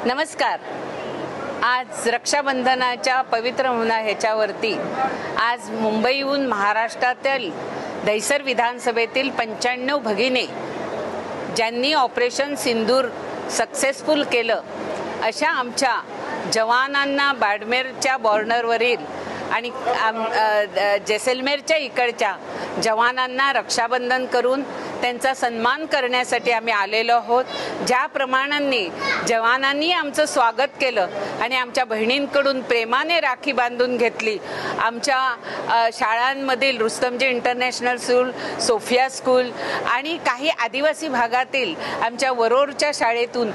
नमस्कार। आज रक्षाबंधनाच्या पवित्र ह्याच्यावरती आज मुंबईहून महाराष्ट्रातील दहिसर विधानसभेतील 95 भगिनी ज्यांनी ऑपरेशन सिंदूर सक्सेसफुल केलं अशा आमच्या जवानांना बाडमेरच्या बॉर्डरवरील आणि जैसलमेरच्या इकडच्या जवानांना रक्षाबंधन करून त्यांचा सन्मान करण्यासाठी आम्ही आलेलो आहोत। ज्याप्रमाणे जवानांनी आमचं स्वागत केलं आणि आमच्या बहिणींकडून प्रेमाने राखी बांधून घेतली। आमच्या शाळांमधील Rustomjee international school, Sophia school आणि काही आदिवासी भागातील आमच्या वरोरच्या शाळेतून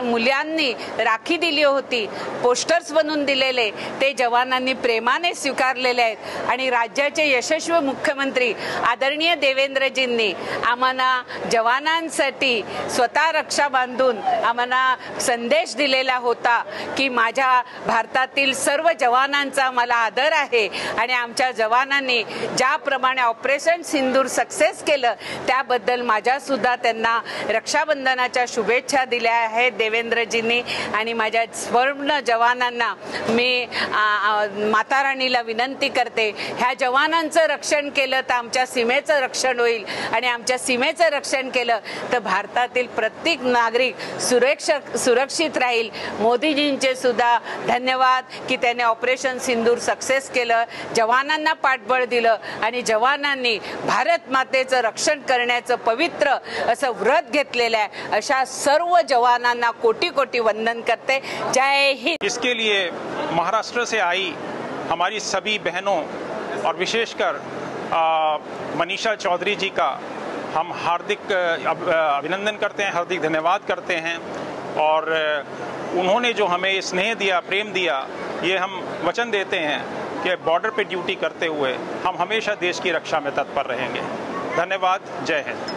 मुलांनी राखी दिली होती, पोस्टर्स बनवून दिलेले ते जवानांनी प्रेमाने स्वीकारलेले आहेत। आणि राज्याचे यशस्वी मुख्यमंत्री आदरणीय देवेंद्रजींनी आम्हाला जवानांसाठी स्वतः रक्षा बांधून आम्हाला संदेश दिलेला होता की माझ्या भारतातील सर्व जवानांचा मला आदर आहे आणि आमच्या जवानांनी ज्याप्रमाणे ऑपरेशन सिंदूर सक्सेस केलं त्याबद्दल माझ्या सुद्धा त्यांना रक्षाबंधनाच्या शुभेच्छा दिल्या आहेत देवेंद्रजींनी। आणि माझ्या स्वर्ण जवानांना मी माता राणीला विनंती करते, ह्या जवानांचं रक्षण केलं तर आमच्या सीमेचं रक्षण होईल आणि आमच्या सीमेचं रक्षण केलं तर भारतातील प्रत्येक नागरिक सुरक्षित राहील। मोदीजींचे सुद्धा धन्यवाद की त्याने ऑपरेशन सिंदूर सक्सेस केलं, जवानांना पाठबळ दिलं आणि जवानांनी भारत मातेचं रक्षण करण्याचं पवित्र असं व्रत घेतलेलं आहे। अशा सर्व जवानांना कोटी कोटी वंदन करते। जय हिंद। इसके लिए महाराष्ट्र से आई हमारी सभी बहनों और विशेषकर मनीषा चौधरी जी का हम हार्दिक अभिनंदन करते हैं, हार्दिक धन्यवाद करते हैं। और उन्होंने जो हमें स्नेह दिया, प्रेम दिया, ये हम वचन देते हैं कि बॉर्डर पे ड्यूटी करते हुए हम हमेशा देश की रक्षा में तत्पर रहेंगे। धन्यवाद। जय हिंद।